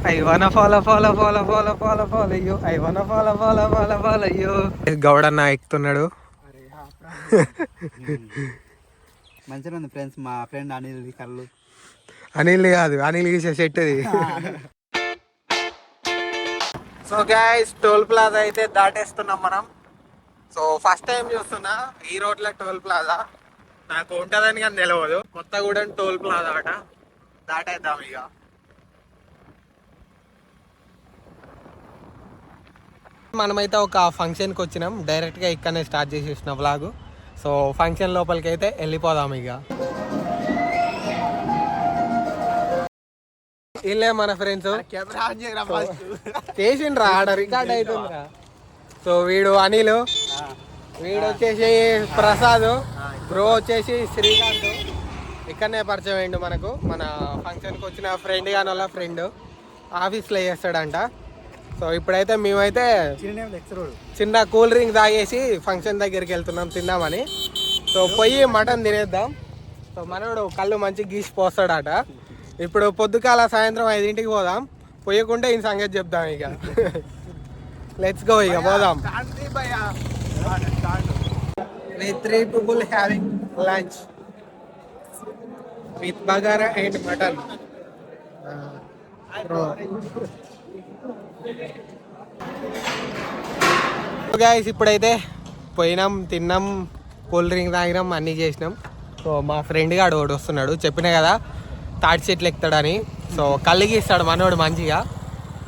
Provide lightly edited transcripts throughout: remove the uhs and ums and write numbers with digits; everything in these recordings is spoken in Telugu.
I wanna follow you. I wanna follow you. గౌడన్న ఎక్కుతున్నాడు. మంచిగా ఉంది ఫ్రెండ్స్. మా ఫ్రెండ్ అనిల్ కళ్ళు. అనిల్ కాదు, అనిల్ గీసే సెట్ ఇది. సో గైస్, టోల్ ప్లాజా అయితే దాటేస్తున్నాం మనం. సో ఫస్ట్ టైం చూస్తున్నా ఈ రోడ్లో టోల్ ప్లాజా. నాకు ఉంటుందని కానీ తెలియదు. కొత్తగూడెం టోల్ ప్లాజా అట. దాటేద్దాం ఇక. మనమైతే ఒక ఫంక్షన్కి వచ్చినాం. డైరెక్ట్గా ఇక్కడనే స్టార్ట్ చేసేసిన వ్లాగ్. సో ఫంక్షన్ లోపలికి అయితే వెళ్ళిపోదాం ఇక. వీళ్ళే మన ఫ్రెండ్స్. చేసిండ్రా ఆడ రికార్డ్ అవుతుందిరా. సో వీడు అనిల్, వీడు వచ్చేసి ప్రసాద్, బ్రో వచ్చేసి శ్రీకాంత్. ఇక్కడనే పరిచయం అయిండు మనకు. మన ఫంక్షన్కి వచ్చిన ఫ్రెండ్ కానీ వాళ్ళ ఫ్రెండ్ ఆఫీస్లో చేస్తాడంట. సో ఇప్పుడైతే మేమైతే చిన్న కూల్ డ్రింక్ తాగేసి ఫంక్షన్ దగ్గరికి వెళ్తున్నాం తిందామని. సో పోయి మటన్ తినేద్దాం. సో మనోడు కళ్ళు మంచి గీసి పోస్తాడట. ఇప్పుడు పొద్దుకాల సాయంత్రం 5 పోదాం. పోయకుంటే ఈయన సంగతి చెప్దాం ఇక. లెట్స్ గో ఇక పోదాం. We 3 people having lunch with bagara and mutton. Guys ఇప్పుడైతే పోయినాం, తిన్నాం, కూల్ డ్రింక్ తాగినాం, అన్నీ చేసినాం. సో మా ఫ్రెండ్ గాడు ఒకడు వస్తున్నాడు. చెప్పినా కదా తాటి చెట్లు ఎక్కుతాడని. సో కళ్ళుకి ఇస్తాడు మనోడు మంచిగా.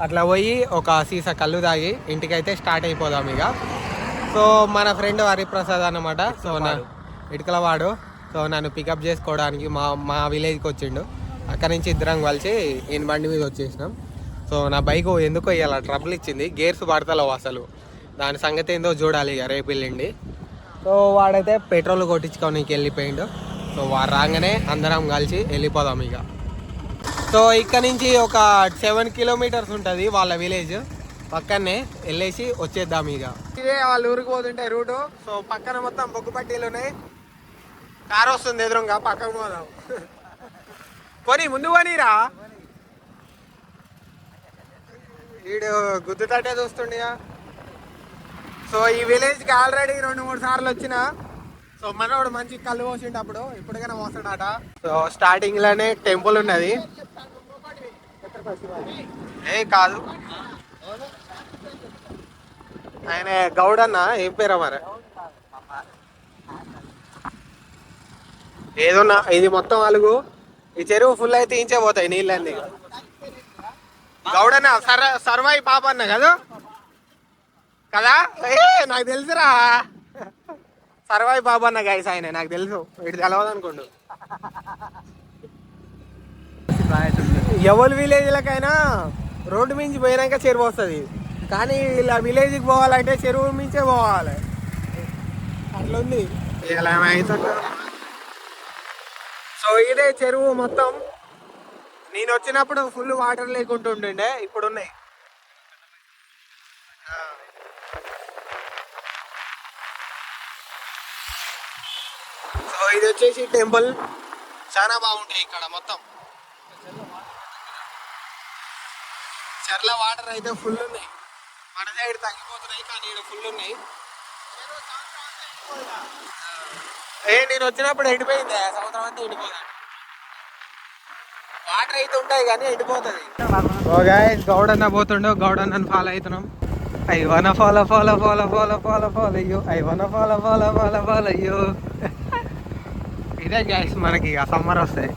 అట్లా పోయి ఒక సీసా కళ్ళు తాగి ఇంటికైతే స్టార్ట్ అయిపోదాం ఇక. సో మన ఫ్రెండ్ హరిప్రసాద్ అన్నమాట. సో నా ఇటుకలవాడు. సో నన్ను పికప్ చేసుకోవడానికి మా విలేజ్కి వచ్చిండు. అక్కడి నుంచి ఇద్దరం కలిసి ఈయన బండి మీద వచ్చేసినాం. సో నా బైక్ ఎందుకో ఇలా ట్రబుల్ ఇచ్చింది, గేర్స్ పడతలేవు అసలు. దాని సంగతి ఏందో చూడాలి ఇక రేపు వెళ్ళండి. సో వాడైతే పెట్రోల్ కొట్టించుకోనికి వెళ్ళిపోయిండు. సో వాడు రాగానే అందరం కలిసి వెళ్ళిపోదాం ఇక. సో ఇక్కడ నుంచి ఒక 7 కిలోమీటర్స్ ఉంటుంది వాళ్ళ విలేజ్. పక్కనే వెళ్ళేసి వచ్చేద్దాం ఇక. ఇదే వాళ్ళ ఊరికి పోతుంటే రూటు. సో పక్కన మొత్తం బొగ్గు పట్టీలు ఉన్నాయి. కారు వస్తుంది ఎదురుగా, పక్కకు పోదాం. కొని ముందు కొనిరా. వీడు గుద్దుతట్టే చూస్తుండే. సో ఈ విలేజ్కి ఆల్రెడీ 2-3 సార్లు వచ్చిన. సో మనోడు మంచి కళ్ళు పోసిండు అప్పుడు, ఇప్పటికైనా పోస్తాడట. సో స్టార్టింగ్ లోనే టెంపుల్ ఉన్నది. ఏ కాదు, ఆయన గౌడన్న. ఏం పేరా మరి? ఏదన్నా ఇది మొత్తం అలుగు. ఈ చెరువు ఫుల్ అయితే ఇంచే పోతాయి నీళ్ళన్నీ. గౌడన్న సర్వై పాప అన్న కదా కదా. నాకు తెలుసురా, సర్వై బాబు అన్న గైస్ ఆయన. నాకు తెలుసు, వీడు తెలవదు అనుకోండు. ఎవరి విలేజ్లకైనా రోడ్డు మించి పోయినాక చెరువు వస్తుంది. కానీ ఇలా విలేజ్కి పోవాలంటే చెరువు మించే పోవాలి. అట్లుంది. ఇలా ఏమైతుంది. సో ఇదే చెరువు మొత్తం. నేను వచ్చినప్పుడు ఫుల్ వాటర్ లేకుంటుండే, ఇప్పుడు ఉన్నాయి. సో ఇది వచ్చేసి టెంపుల్. చాలా బాగుంటాయి ఇక్కడ మొత్తం. చెర్ల వాటర్ అయితే ఫుల్ ఉన్నాయి. మన సైడ్ తగ్గిపోతున్నాయి కానీ ఇక్కడ ఫుల్ ఉన్నాయి. నేను వచ్చినప్పుడు ఎండిపోయింది. సంవత్సరం అంతా ఎండిపోతుంది. వాటర్ అయితే ఉంటాయి కానీ ఎండిపోతుంది. ఓ గైస్, గౌడన్న పోతుండో, గౌడన్నని ఫాలో అవుతున్నాం. I wanna follow you. I wanna follow you. ఇదే గైస్ మనకి ఇక సమ్మర్ వస్తాయి.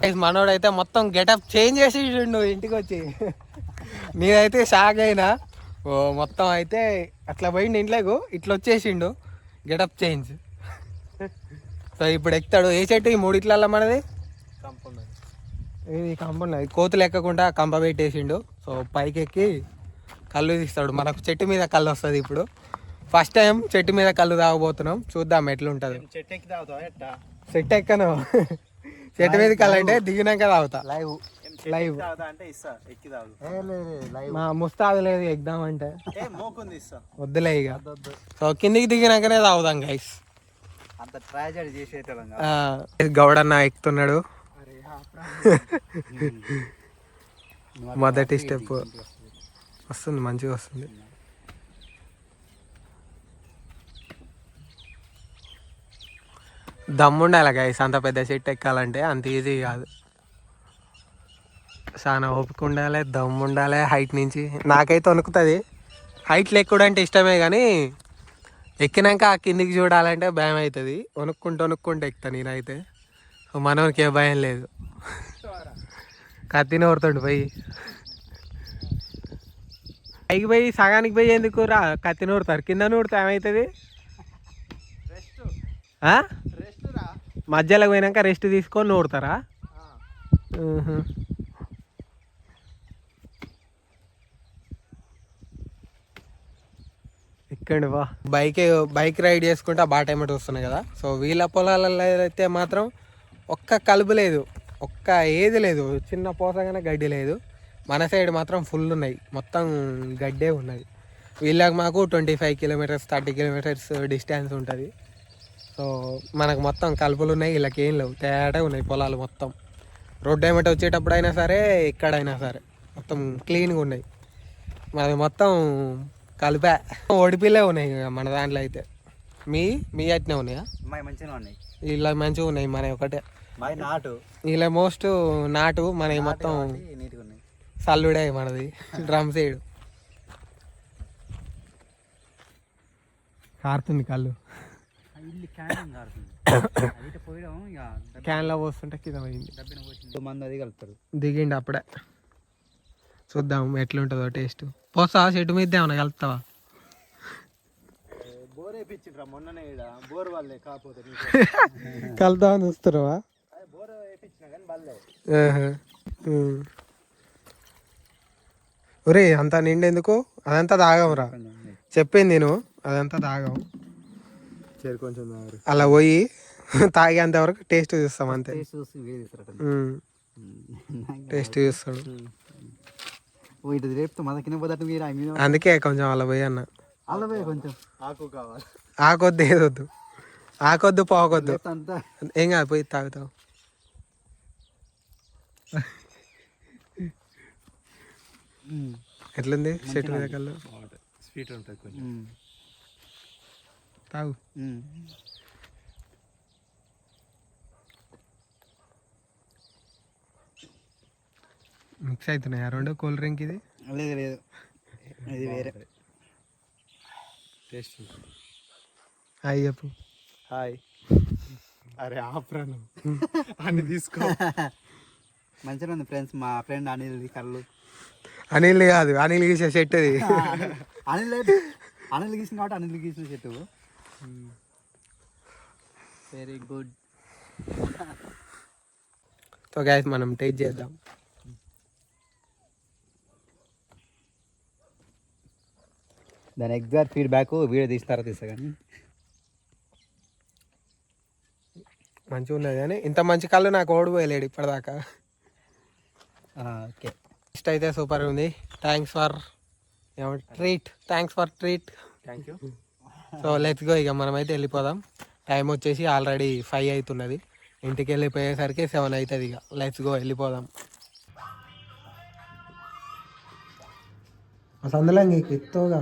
గైస్ మనోడైతే మొత్తం గెటప్ చేంజ్ చేసిండు ఇంటికి వచ్చి. నేనైతే షాక్ అయినా. ఓ మొత్తం అయితే అట్లా పోయిండు ఇంట్లోకి, ఇట్లా వచ్చేసిండు గెటప్ చేంజ్. సో ఇప్పుడు ఎక్కుతాడు. ఏ చెట్టు ఈ 3 మనది? ఇది కంప. కోతులు ఎక్కకుండా కంప పెట్టేసిండు. సో పైకి ఎక్కి కళ్ళు తీస్తాడు. మనకు చెట్టు మీద కళ్ళు వస్తుంది. ఇప్పుడు ఫస్ట్ టైం చెట్టు మీద కళ్ళు తాగబోతున్నాం. చూద్దాం ఎట్లుంటది. చెట్టు ఎక్కను. చెట్టు మీద కళ్ళు అంటే దిగినాక తాగుతా. లైవ్ మా ముస్తాదు లేదు ఎగ్దామంటే వద్దులే ఇక. సో కిందికి దిగినాకనే తాగుదాం గైస్. గౌడన్న ఎక్కుతున్నాడు. మొదటి స్టెప్ వస్తుంది, మంచిగా వస్తుంది. దమ్ము ఉండాలి గైస్, అంత పెద్ద చెట్టు ఎక్కాలంటే అంత ఈజీ కాదు. చాలా ఓపిక ఉండాలి, దమ్ము ఉండాలి. హైట్ నుంచి నాకైతే వణుకుతుంది. హైట్లు ఎక్కువ అంటే ఇష్టమే కానీ ఎక్కినాక ఆ కిందికి చూడాలంటే భయం అవుతుంది. వణుక్కుంటూ ఎక్కుతాను నేనైతే. మనోనికి ఏ భయం లేదు. కత్తిని ఓరుతుండు పోయి పైకి పోయి సగానికి పోయి ఎందుకు రా కత్తిని ఊరుతారు, కింద నూడితే ఏమవుతుంది? మధ్యలో పోయినాక రెస్ట్ తీసుకొని నూరుతారా? ఎక్కండి బా. బైక్ రైడ్ చేసుకుంటే బాగా టైమేట్ వస్తున్నాయి కదా. సో వీళ్ళ పొలాలలో అయితే మాత్రం ఒక్క కలుపు లేదు, ఒక్క ఏది లేదు, చిన్న పోసగానే గడ్డి లేదు. మన సైడ్ మాత్రం ఫుల్ ఉన్నాయి, మొత్తం గడ్డే ఉన్నది. వీళ్ళకి మాకు 25 కిలోమీటర్స్ 30 కిలోమీటర్స్ డిస్టెన్స్ ఉంటుంది. సో మనకు మొత్తం కలుపులు ఉన్నాయి, వీళ్ళకి ఏం లేవు, తేడా ఉన్నాయి పొలాలు మొత్తం. రోడ్డు ఏమిటి వచ్చేటప్పుడు అయినా సరే ఎక్కడైనా సరే మొత్తం క్లీన్గా ఉన్నాయి. మనది మొత్తం కలిపే ఒడిపిల్లే ఉన్నాయి మన దాంట్లో అయితే. మీ అట్నే ఉన్నాయా? మంచిగా ఉన్నాయి, ఇలా మంచిగా ఉన్నాయి. మన ఒకటే నాటు, ఇలా మోస్ట్ నాటు మనవి మొత్తం నీట్గా ఉన్నాయి. సల్లుడే మనది డ్రమ్ సైడ్. కారుతుంది కళ్ళు, క్యాన్లో పోస్తుంటే కింద పోయింది. మంది అది కలుపుతారు. దిగిండి అప్పుడే, చూద్దాం ఎట్లుంటుందో టేస్ట్. పోస్తావా చెట్టు మీద ఏమన్నా కలుపుతావా? బోర్ వేయించిండ్రా మొన్ననే, బోర్ వాళ్ళే కాకపోతే కలుపుతామని చూస్తున్నావా? బోర్ వేయించిన కానీ బల్లే. ఒరే అంతా నిండెందుకు? అదంతా తాగంరా, చెప్పింది నేను, అదంతా తాగం. కొంచెం అలా పోయి తాగేంత వరకు టేస్ట్ చూస్తాం అంతే. టేస్ట్ చూస్తాడు, అందుకే కొంచెం అలా పోయి అన్న. కొంచెం ఆకు కావాలి, ఆకొద్దు ఏదొద్దు, ఆకొద్దు పోకొద్దు, ఏం కాదు పోయి తాగుతావు. ఎట్లుంది చెట్టు మీద కళ్ళు? స్వీట్ ఉంటుంది కొంచెం, తాగు. మిక్స్ అవుతున్నాయి రెండు కూల్ డ్రింక్. ఇది లేదు లేదు, ఇది వేరే టేస్ట్. హాయ్ చెప్పు. హాయ్. అరే ఆప్రాను అని తీసుకో. మంచిగా ఉంది ఫ్రెండ్స్. మా ఫ్రెండ్ అనిల్ కళ్ళు. అనిల్ కాదు, అనిల్ గీసే చెట్టు అది. అనిల్ గీసిన కాబట్టి అనిల్ గీసిన చెట్టు. Very good. సో గైస్ మనం టేస్ట్ చేద్దాం. దాని ఎగ్జాక్ట్ ఫీడ్బ్యాక్ వీడియో తీస్తారా కానీ మంచిగా ఉన్నది, కానీ ఇంత మంచి కళ్ళు నాకు ఓడిపోయలేడు ఇప్పటిదాకా. ఓకే, టేస్ట్ అయితే సూపర్ ఉంది. Thanks for treat. Thank you. So let's go, ఇక మనమైతే వెళ్ళిపోదాం. టైం వచ్చేసి ఆల్రెడీ 5 అవుతున్నది. ఇంటికి వెళ్ళిపోయేసరికి 7 అవుతుంది. ఇక లెట్స్ గో వెళ్ళిపోదాం. సందలంగా ఎత్తుగా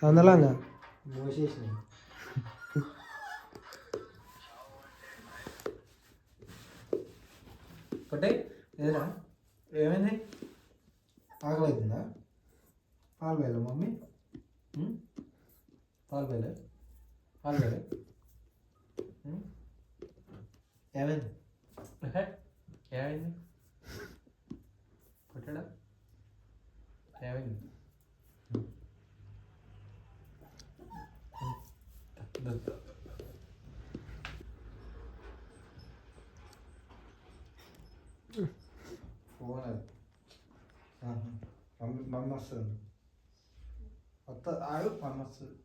సందలంగా మోసేసి ఒకటే ఏదరా ఏమైంది? ఆకలి అవుతుందా? పాలు పోయాలి మమ్మీ, పాలు పోయాలి. ఏమైంది? ఏమైంది కొట్టాడా? ఏమైంది? ఫోన్ అది మమ్మ వస్తుంది, కొత్త ఆడు మమ్మ వస్తుంది.